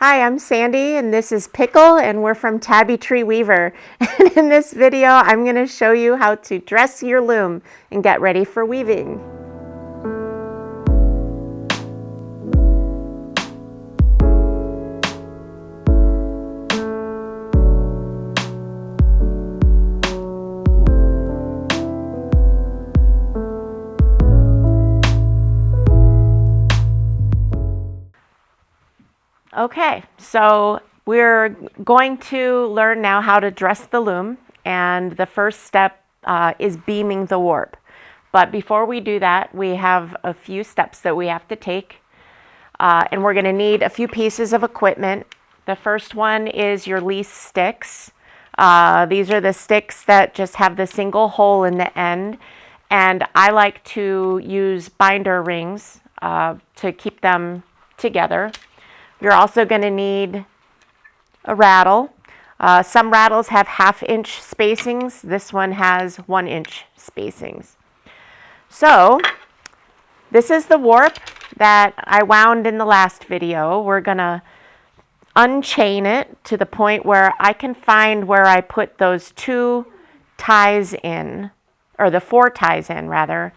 Hi, I'm Sandy and this is Pickle and we're from Tabby Tree Weaver. And in this video, I'm going to show you how to dress your loom and get ready for weaving. Okay, so we're going to learn now how to dress the loom, and the first step is beaming the warp. But before we do that, we have a few steps that we have to take, and we're going to need a few pieces of equipment. The first one is your lease sticks. These are the sticks that just have the single hole in the end, and I like to use binder rings to keep them together. You're also going to need a raddle. Some raddles have 1/2-inch spacings. This one has 1-inch spacings. So this is the warp that I wound in the last video. We're going to unchain it to the point where I can find where I put those 2 ties in, or the 4 ties in rather,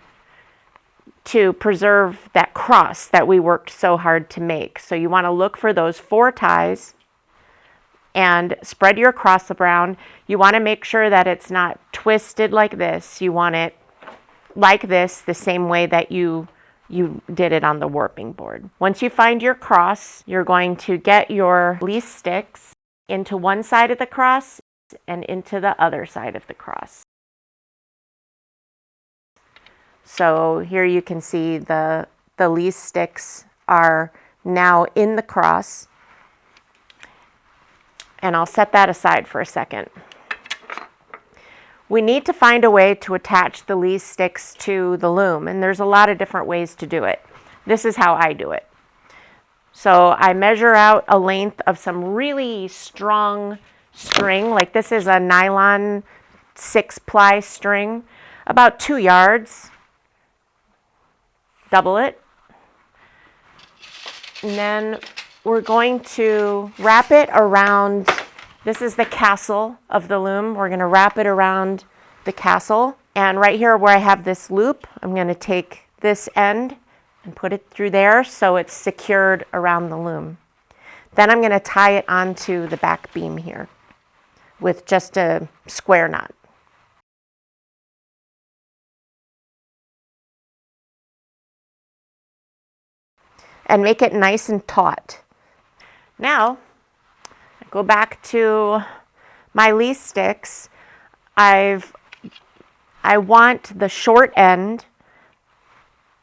to preserve that cross that we worked so hard to make. So you want to look for those 4 ties and spread your cross around. You want to make sure that it's not twisted like this. You want it like this, the same way that you did it on the warping board. Once you find your cross, you're going to get your lease sticks into one side of the cross and into the other side of the cross. So here you can see the lease sticks are now in the cross. And I'll set that aside for a second. We need to find a way to attach the lease sticks to the loom, and there's a lot of different ways to do it. This is how I do it. So I measure out a length of some really strong string, like this is a nylon 6-ply string, about 2 yards. Double it, and then we're going to wrap it around, this is the castle of the loom. We're going to wrap it around the castle, and right here where I have this loop, I'm going to take this end and put it through there so it's secured around the loom. Then I'm going to tie it onto the back beam here with just a square knot. And make it nice and taut. Now, I go back to my lease sticks. I want the short end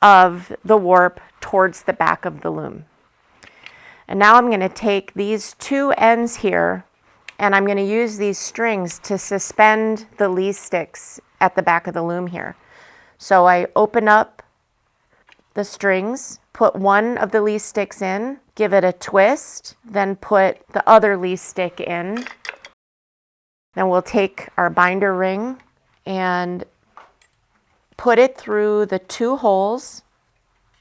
of the warp towards the back of the loom. And now I'm going to take these 2 ends here, and I'm going to use these strings to suspend the lease sticks at the back of the loom here. So I open up the strings, put one of the lease sticks in, give it a twist, then put the other lease stick in. Then we'll take our binder ring and put it through the 2 holes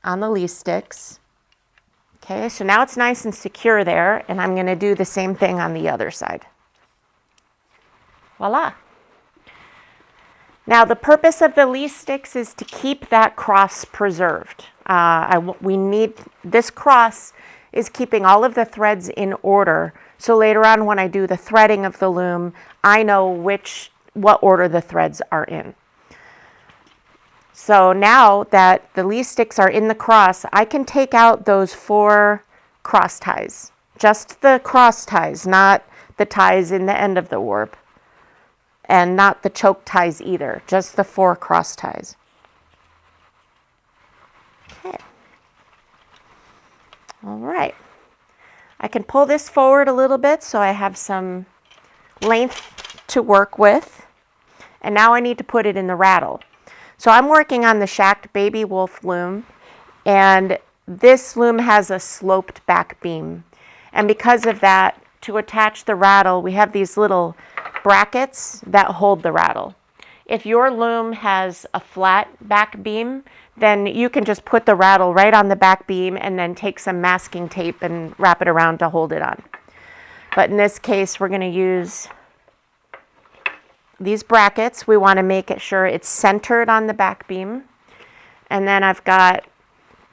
on the lease sticks. Okay, so now it's nice and secure there, and I'm going to do the same thing on the other side. Voila. Now the purpose of the lease sticks is to keep that cross preserved. We need, this cross is keeping all of the threads in order. So later on when I do the threading of the loom, I know what order the threads are in. So now that the lease sticks are in the cross, I can take out those 4 cross ties. Just the cross ties, not the ties in the end of the warp. And not the choke ties either, just the 4 cross ties. Okay. All right. I can pull this forward a little bit so I have some length to work with. And now I need to put it in the raddle. So I'm working on the Shacked Baby Wolf loom, and this loom has a sloped back beam. And because of that, to attach the raddle, we have these little brackets that hold the raddle. If your loom has a flat back beam, then you can just put the raddle right on the back beam and then take some masking tape and wrap it around to hold it on. But in this case, we're going to use these brackets. We want to make it sure it's centered on the back beam. And then I've got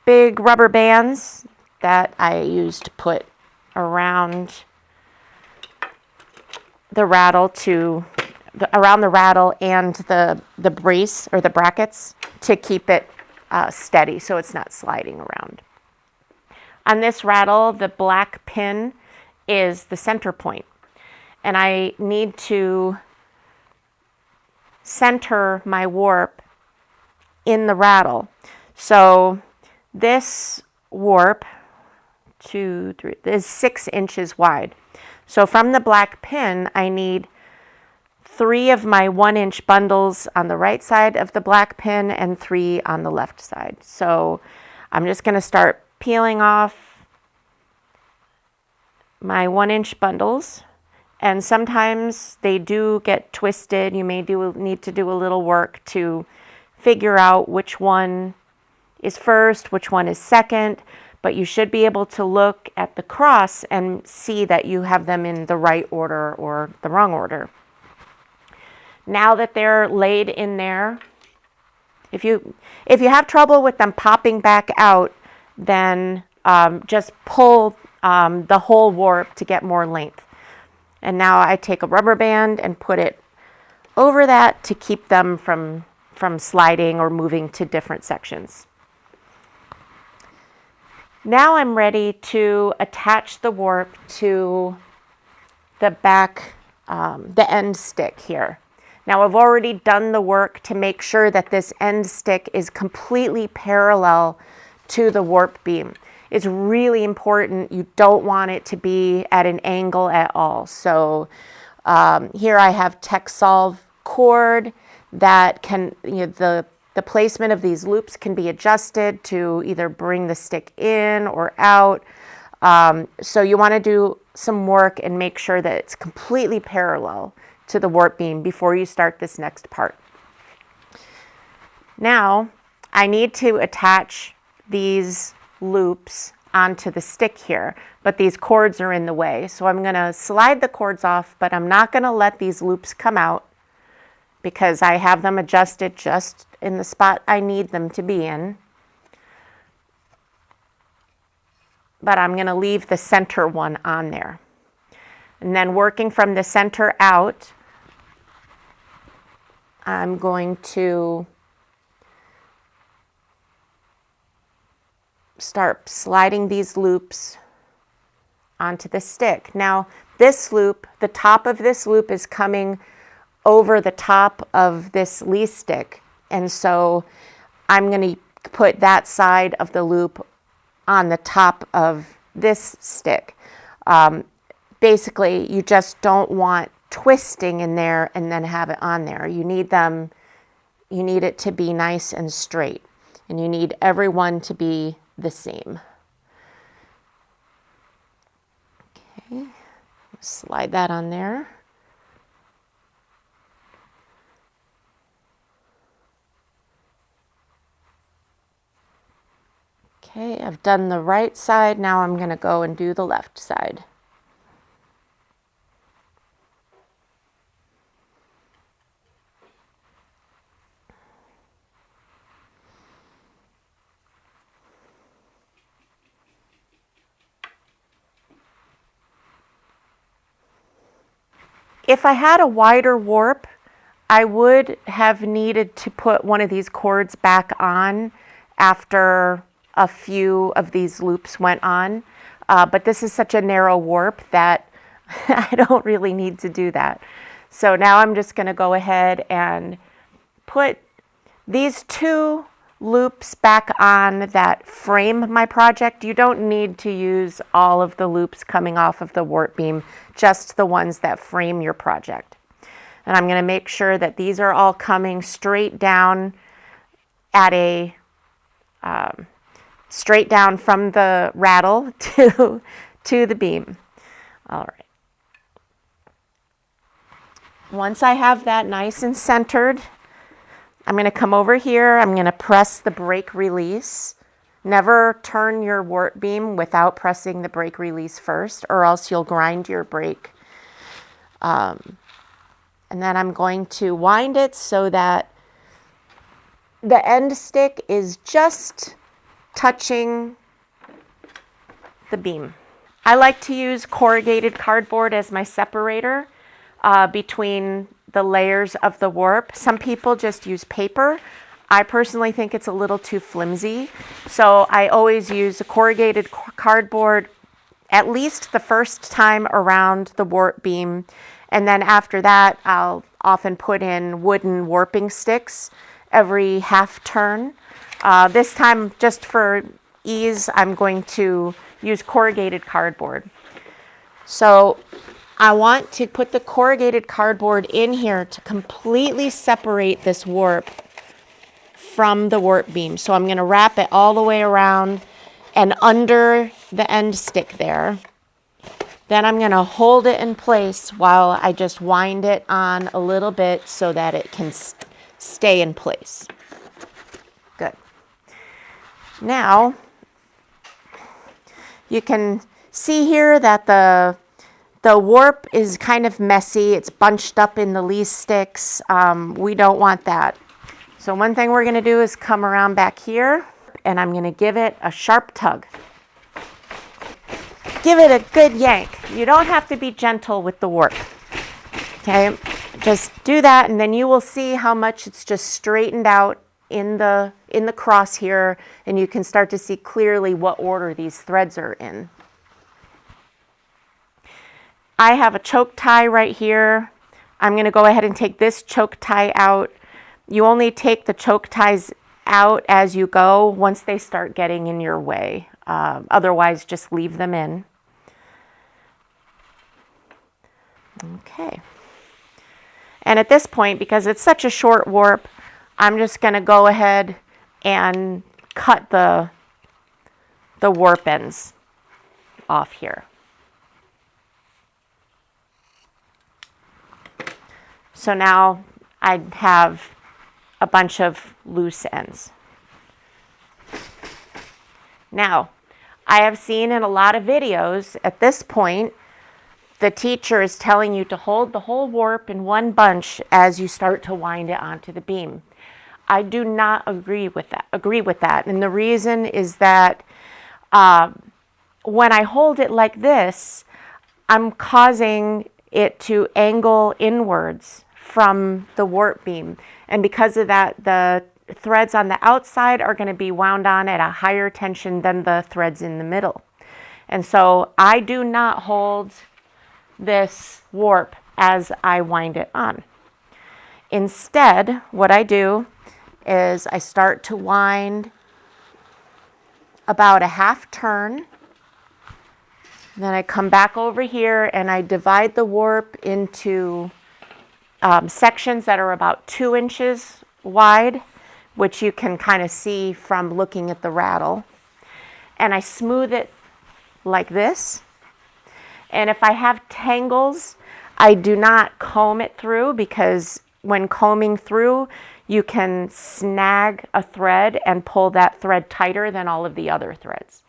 big rubber bands that I used to put around the raddle around the raddle and the brace or the brackets to keep it steady so it's not sliding around. On this raddle, the black pin is the center point, and I need to center my warp in the raddle. So this warp, 2, 3, is 6 inches wide. So from the black pin, I need 3 of my 1-inch bundles on the right side of the black pin and 3 on the left side. So I'm just going to start peeling off my 1-inch bundles. And sometimes they do get twisted. You may need to do a little work to figure out which one is first, which one is second. But you should be able to look at the cross and see that you have them in the right order or the wrong order. Now that they're laid in there, if you have trouble with them popping back out, then just pull the whole warp to get more length. And now I take a rubber band and put it over that to keep them from sliding or moving to different sections. Now I'm ready to attach the warp to the back, the end stick here. Now I've already done the work to make sure that this end stick is completely parallel to the warp beam. It's really important. You don't want it to be at an angle at all. So here I have Texsolve cord that can, the placement of these loops can be adjusted to either bring the stick in or out. So you want to do some work and make sure that it's completely parallel to the warp beam before you start this next part. Now I need to attach these loops onto the stick here, but these cords are in the way. So I'm going to slide the cords off, but I'm not going to let these loops come out because I have them adjusted just in the spot I need them to be in. But I'm going to leave the center one on there. And then working from the center out, I'm going to start sliding these loops onto the stick. Now this loop, the top of this loop is coming over the top of this lease stick. And so I'm going to put that side of the loop on the top of this stick. Basically, you just don't want twisting in there and then have it on there. You need it to be nice and straight, and you need everyone to be the same. Okay, slide that on there. Okay, I've done the right side. Now I'm going to go and do the left side. If I had a wider warp, I would have needed to put one of these cords back on after a few of these loops went on. But this is such a narrow warp that I don't really need to do that. So now I'm just going to go ahead and put these 2 loops back on that frame my project. You don't need to use all of the loops coming off of the warp beam, just the ones that frame your project. And I'm going to make sure that these are all coming straight down at a straight down from the raddle to the beam. All right. Once I have that nice and centered, I'm going to come over here. I'm going to press the brake release. Never turn your warp beam without pressing the brake release first, or else you'll grind your brake. And then I'm going to wind it so that the end stick is just touching the beam. I like to use corrugated cardboard as my separator between the layers of the warp. Some people just use paper. I personally think it's a little too flimsy, so I always use a corrugated cardboard at least the first time around the warp beam, and then after that I'll often put in wooden warping sticks every half turn. This time, just for ease, I'm going to use corrugated cardboard. So I want to put the corrugated cardboard in here to completely separate this warp from the warp beam. So I'm going to wrap it all the way around and under the end stick there. Then I'm going to hold it in place while I just wind it on a little bit so that it can stay in place. Good. Now, you can see here that the warp is kind of messy. It's bunched up in the lease sticks. We don't want that. So one thing we're going to do is come around back here, and I'm going to give it a sharp tug. Give it a good yank. You don't have to be gentle with the warp. Okay, just do that, and then you will see how much it's just straightened out in the cross here, and you can start to see clearly what order these threads are in. I have a choke tie right here. I'm going to go ahead and take this choke tie out. You only take the choke ties out as you go once they start getting in your way. Otherwise, just leave them in. Okay. And at this point, because it's such a short warp, I'm just going to go ahead and cut the warp ends off here. So now I have a bunch of loose ends. Now, I have seen in a lot of videos at this point, the teacher is telling you to hold the whole warp in one bunch as you start to wind it onto the beam. I do not agree with that. And the reason is that when I hold it like this, I'm causing it to angle inwards from the warp beam. And because of that, the threads on the outside are going to be wound on at a higher tension than the threads in the middle. And so I do not hold this warp as I wind it on. Instead, what I do is I start to wind about a half turn. Then I come back over here and I divide the warp into sections that are about 2 inches wide, which you can kind of see from looking at the raddle. And I smooth it like this. And if I have tangles, I do not comb it through, because when combing through, you can snag a thread and pull that thread tighter than all of the other threads.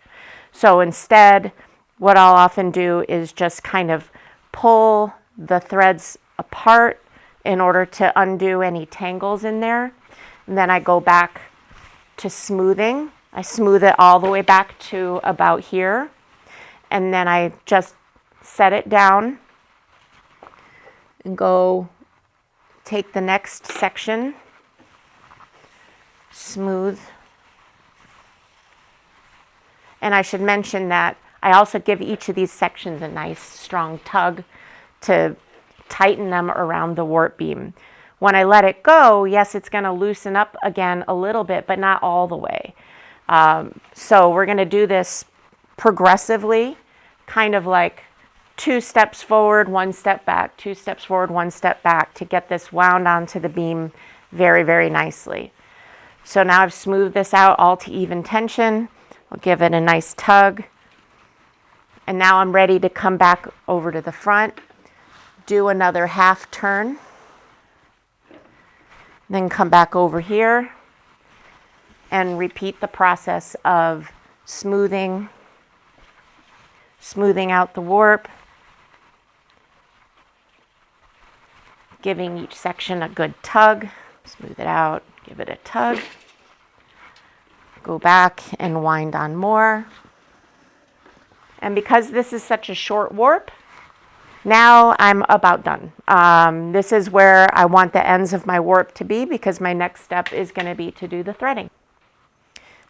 So instead, what I'll often do is just kind of pull the threads apart in order to undo any tangles in there. And then I go back to smoothing. I smooth it all the way back to about here. And then I just set it down and go take the next section, smooth. And I should mention that I also give each of these sections a nice strong tug to tighten them around the warp beam. When I let it go, yes, it's going to loosen up again a little bit, but not all the way. So we're going to do this progressively, kind of like 2 steps forward, 1 step back, 2 steps forward, 1 step back, to get this wound onto the beam very, very nicely. So now I've smoothed this out all to even tension. I'll give it a nice tug. And now I'm ready to come back over to the front, do another half turn. Then come back over here and repeat the process of smoothing out the warp, giving each section a good tug. Smooth it out, give it a tug. Go back and wind on more. And because this is such a short warp, now I'm about done. This is where I want the ends of my warp to be, because my next step is going to be to do the threading.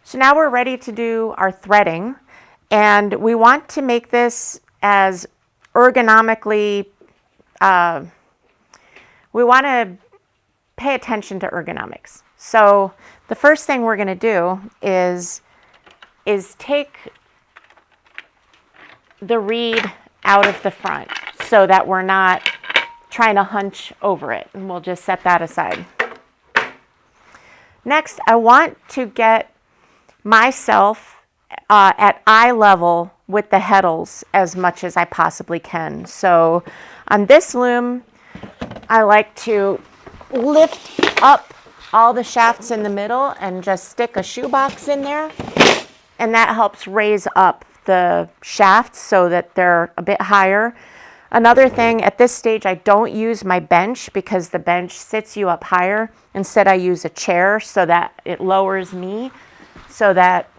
So now we're ready to do our threading, and we want to make this as ergonomically, we want to pay attention to ergonomics. So the first thing we're going to do is take the reed out of the front so that we're not trying to hunch over it, and we'll just set that aside. Next, I want to get myself at eye level with the heddles as much as I possibly can. So on this loom, I like to lift up all the shafts in the middle and just stick a shoebox in there, and that helps raise up the shafts so that they're a bit higher. Another thing, at this stage, I don't use my bench because the bench sits you up higher. Instead, I use a chair so that it lowers me, so that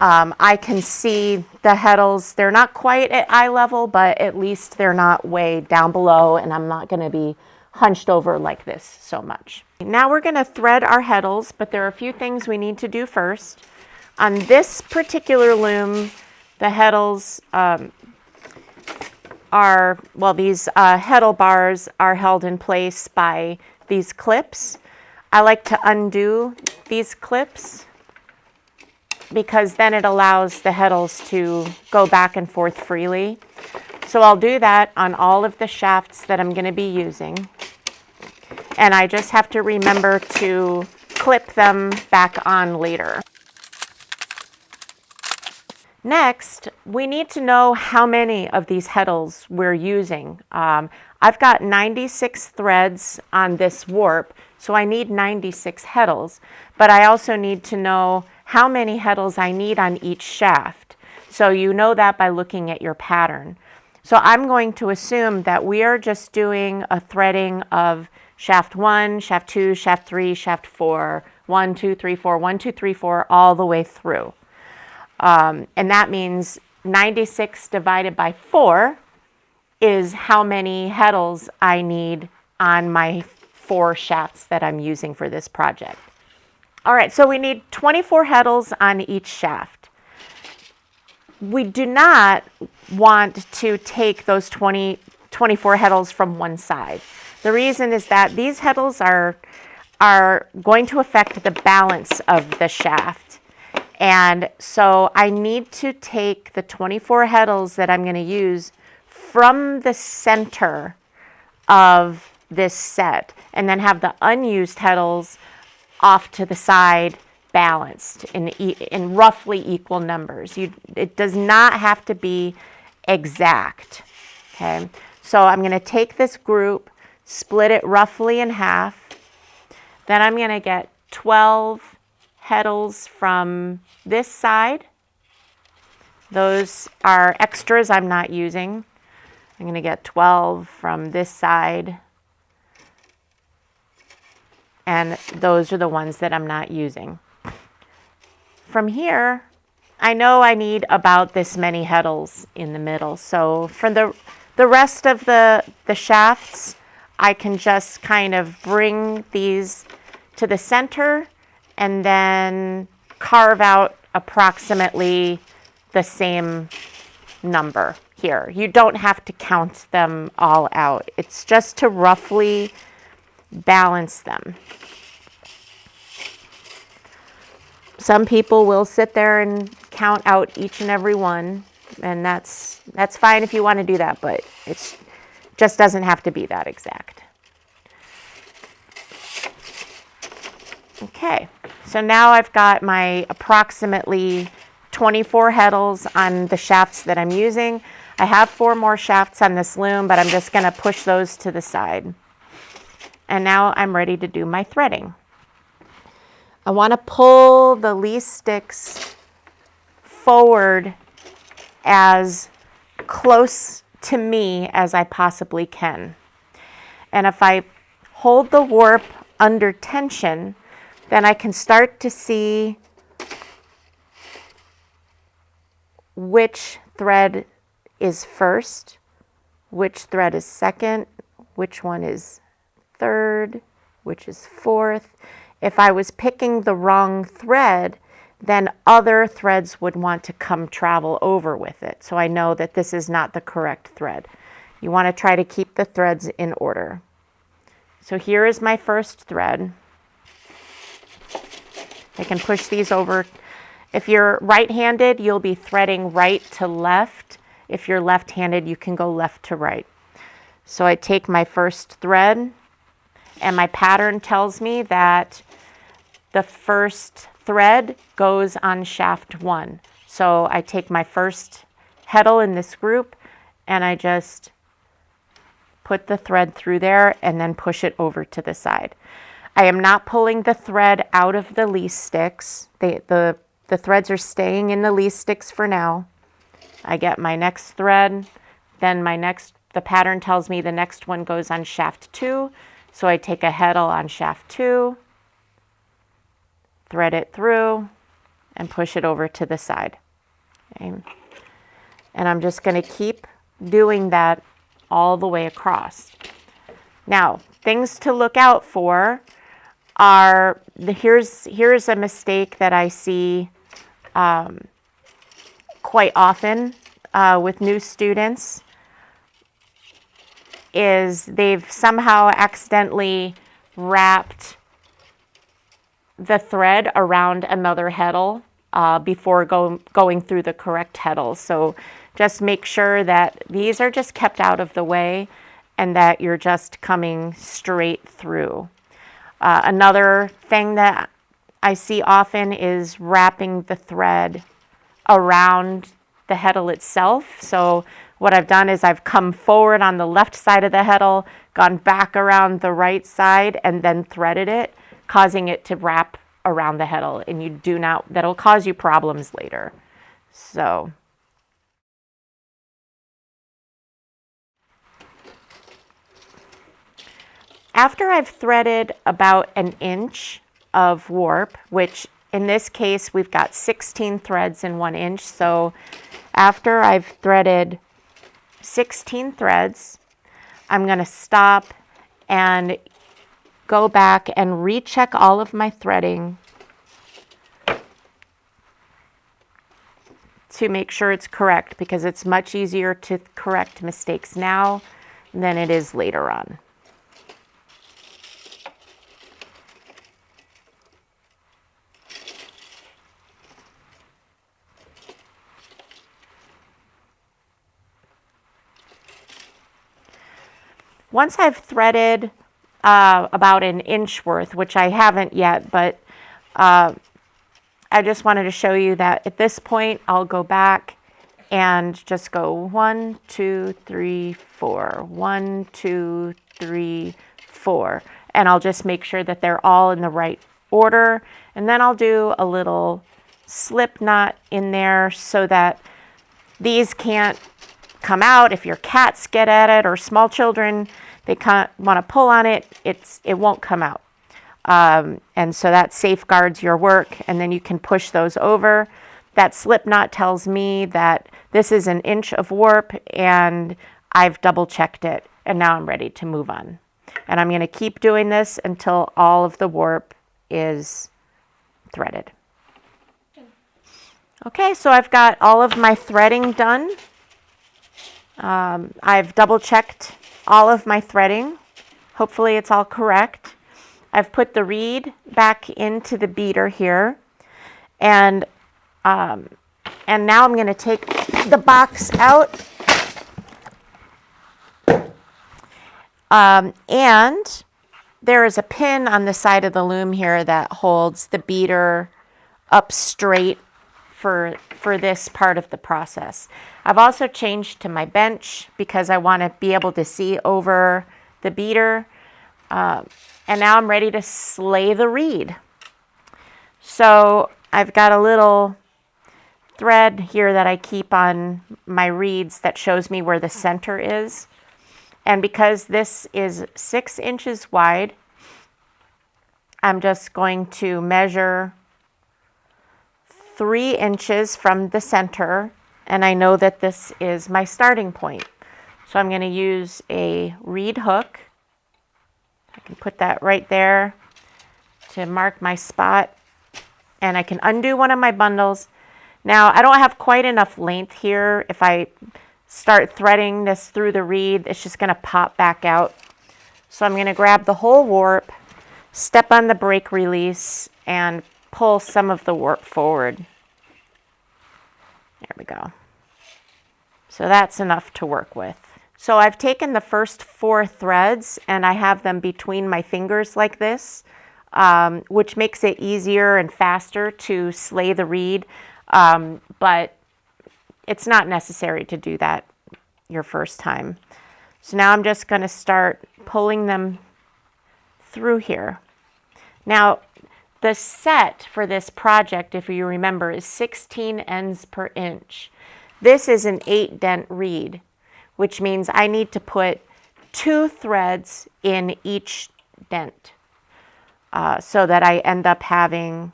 I can see the heddles. They're not quite at eye level, but at least they're not way down below, and I'm not going to be hunched over like this so much. Now we're going to thread our heddles, but there are a few things we need to do first. On this particular loom, the heddles these heddle bars are held in place by these clips. I like to undo these clips because then it allows the heddles to go back and forth freely. So I'll do that on all of the shafts that I'm going to be using. And I just have to remember to clip them back on later. Next, we need to know how many of these heddles we're using. I've got 96 threads on this warp, so I need 96 heddles, but I also need to know how many heddles I need on each shaft. So you know that by looking at your pattern. So I'm going to assume that we are just doing a threading of shaft 1, shaft 2, shaft 3, shaft 4, 1, 2, 3, 4, 1, 2, 3, 4, all the way through. And that means 96 divided by 4 is how many heddles I need on my 4 shafts that I'm using for this project. All right, so we need 24 heddles on each shaft. We do not want to take those 24 heddles from one side. The reason is that these heddles are going to affect the balance of the shaft. And so I need to take the 24 heddles that I'm going to use from the center of this set and then have the unused heddles off to the side balanced in roughly equal numbers. It does not have to be exact. Okay, so I'm going to take this group, split it roughly in half. Then I'm going to get 12 heddles from this side. Those are extras I'm not using. I'm going to get 12 from this side. And those are the ones that I'm not using. From here, I know I need about this many heddles in the middle. So for the rest of the shafts, I can just kind of bring these to the center and then carve out approximately the same number here. You don't have to count them all out. It's just to roughly balance them. Some people will sit there and count out each and every one, and that's fine if you want to do that, but it just doesn't have to be that exact. Okay, so now I've got my approximately 24 heddles on the shafts that I'm using. I have 4 more shafts on this loom, but I'm just going to push those to the side. And now I'm ready to do my threading. I want to pull the lease sticks forward as close to me as I possibly can. And if I hold the warp under tension, then I can start to see which thread is first, which thread is second, which one is third, which is fourth. If I was picking the wrong thread, then other threads would want to come travel over with it. So I know that this is not the correct thread. You want to try to keep the threads in order. So here is my first thread. I can push these over. If you're right-handed, you'll be threading right to left. If you're left-handed, you can go left to right. So I take my first thread, and my pattern tells me that the first thread goes on shaft 1. So I take my first heddle in this group, and I just put the thread through there and then push it over to the side. I am not pulling the thread out of the lease sticks. The threads are staying in the lease sticks for now. I get my next thread, then the pattern tells me the next one goes on shaft 2. So I take a heddle on shaft 2, thread it through, and push it over to the side. Okay. And I'm just going to keep doing that all the way across. Now, things to look out for are, here's a mistake that I see quite often with new students, is they've somehow accidentally wrapped the thread around another heddle before going through the correct heddle. So just make sure that these are just kept out of the way and that you're just coming straight through. Another thing that I see often is wrapping the thread around the heddle itself. So what I've done is I've come forward on the left side of the heddle, gone back around the right side, and then threaded it, causing it to wrap around the heddle. And you do not, that'll cause you problems later. So after I've threaded about an inch of warp, which in this case we've got 16 threads in 1 inch. So after I've threaded 16 threads, I'm going to stop and go back and recheck all of my threading to make sure it's correct, because it's much easier to correct mistakes now than it is later on. Once I've threaded about an inch worth, which I haven't yet, but I just wanted to show you that at this point, I'll go back and just go 1, 2, 3, 4, 1, 2, 3, 4. And I'll just make sure that they're all in the right order. And then I'll do a little slip knot in there so that these can't come out. If your cats get at it or small children, they can't want to pull on it, it won't come out. And so that safeguards your work, and then you can push those over. That slip knot tells me that this is an inch of warp and I've double checked it, and now I'm ready to move on. And I'm going to keep doing this until all of the warp is threaded. Okay, so I've got all of my threading done. I've double checked all of my threading. Hopefully it's all correct. I've put the reed back into the beater here, and now I'm going to take the box out, and there is a pin on the side of the loom here that holds the beater up straight for this part of the process. I've also changed to my bench because I want to be able to see over the beater. And now I'm ready to slay the reed. So I've got a little thread here that I keep on my reeds that shows me where the center is. And because this is 6 inches wide, I'm just going to measure 3 inches from the center, and I know that this is my starting point. So I'm going to use a reed hook. I can put that right there to mark my spot, and I can undo one of my bundles. Now I don't have quite enough length here. If I start threading this through the reed, it's just going to pop back out. So I'm going to grab the whole warp, step on the brake release, and pull some of the warp forward. There we go. So that's enough to work with. So I've taken the first 4 threads and I have them between my fingers like this, which makes it easier and faster to slay the reed, but it's not necessary to do that your first time. So now I'm just going to start pulling them through here. Now, the set for this project, if you remember, is 16 ends per inch. This is an 8 dent reed, which means I need to put 2 threads in each dent so that I end up having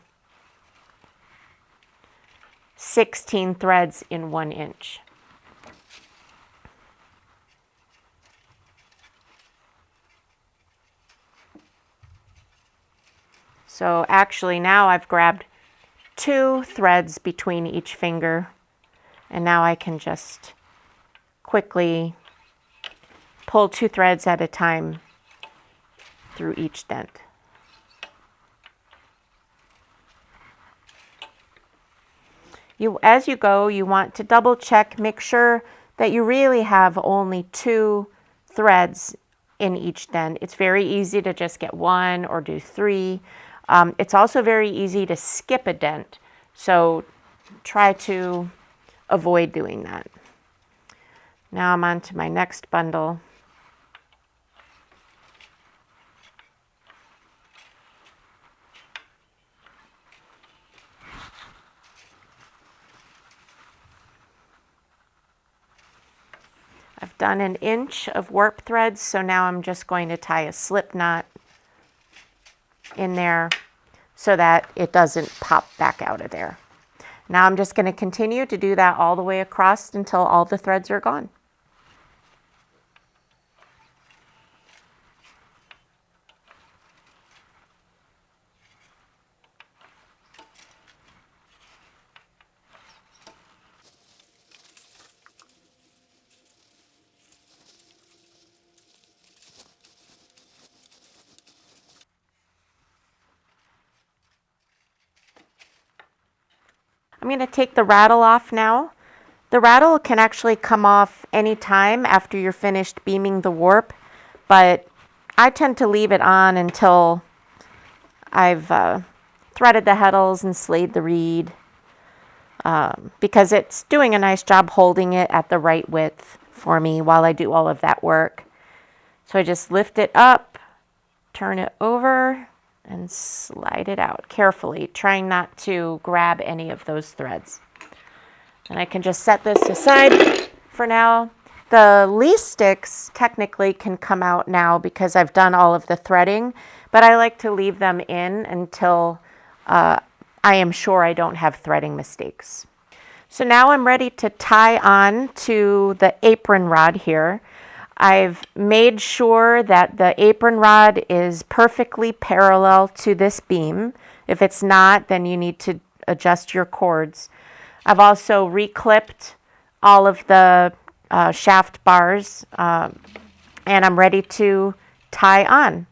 16 threads in 1 inch. So actually now I've grabbed 2 threads between each finger, and now I can just quickly pull 2 threads at a time through each dent. As you go, you want to double check, make sure that you really have only 2 threads in each dent. It's very easy to just get 1 or do 3. It's also very easy to skip a dent, so try to avoid doing that. Now I'm on to my next bundle. I've done 1 inch of warp threads, so now I'm just going to tie a slip knot in there so that it doesn't pop back out of there. Now I'm just going to continue to do that all the way across until all the threads are gone. I'm going to take the raddle off now. The raddle can actually come off anytime after you're finished beaming the warp, but I tend to leave it on until I've threaded the heddles and slayed the reed, because it's doing a nice job holding it at the right width for me while I do all of that work. So I just lift it up, turn it over, and slide it out carefully, trying not to grab any of those threads. And I can just set this aside for now. The lease sticks technically can come out now because I've done all of the threading, but I like to leave them in until I am sure I don't have threading mistakes. So now I'm ready to tie on to the apron rod here. I've made sure that the apron rod is perfectly parallel to this beam. If it's not, then you need to adjust your cords. I've also reclipped all of the shaft bars, and I'm ready to tie on.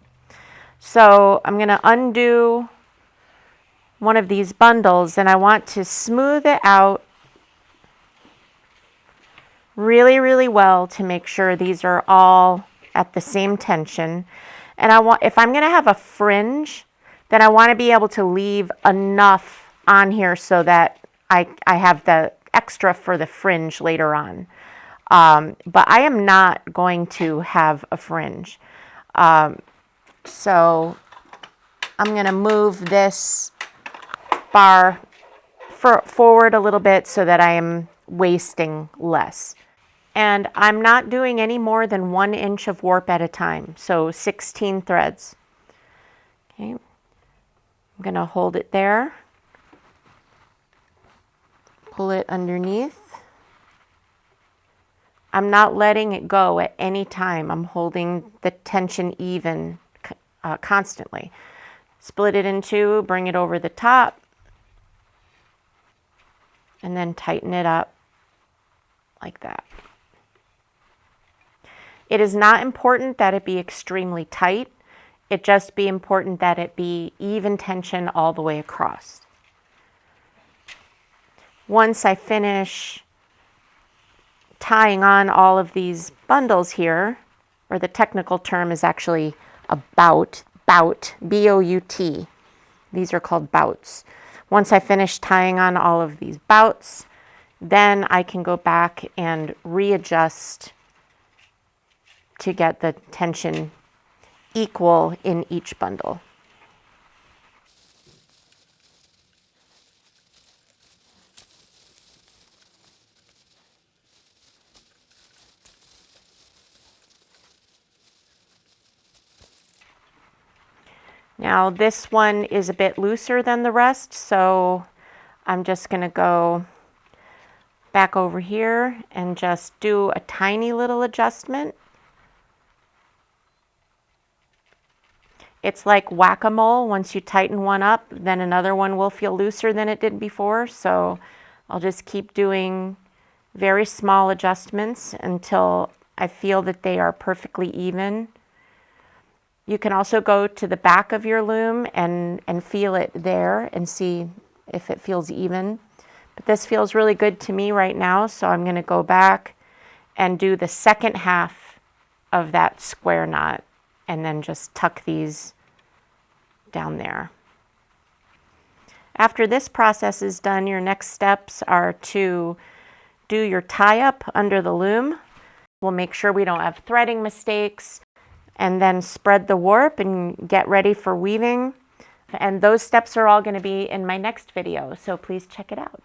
So I'm going to undo one of these bundles, and I want to smooth it out really, really well to make sure these are all at the same tension. And if I'm going to have a fringe, then I want to be able to leave enough on here so that I have the extra for the fringe later on. But I am not going to have a fringe. So I'm going to move this bar forward a little bit so that I am wasting less. And I'm not doing any more than 1 inch of warp at a time, so 16 threads. Okay, I'm going to hold it there, pull it underneath. I'm not letting it go at any time. I'm holding the tension even constantly. Split it in two, bring it over the top, and then tighten it up like that. It is not important that it be extremely tight. It just be important that it be even tension all the way across. Once I finish tying on all of these bundles here, or the technical term is actually a bout, B-O-U-T. These are called bouts. Once I finish tying on all of these bouts, then I can go back and readjust to get the tension equal in each bundle. Now this one is a bit looser than the rest, so I'm just going to go back over here and just do a tiny little adjustment. It's like whack-a-mole. Once you tighten one up, then another one will feel looser than it did before. So I'll just keep doing very small adjustments until I feel that they are perfectly even. You can also go to the back of your loom and feel it there and see if it feels even. But this feels really good to me right now, so I'm going to go back and do the second half of that square knot and then just tuck these down there. After this process is done, your next steps are to do your tie-up under the loom. We'll make sure we don't have threading mistakes, and then spread the warp and get ready for weaving. And those steps are all going to be in my next video, so please check it out.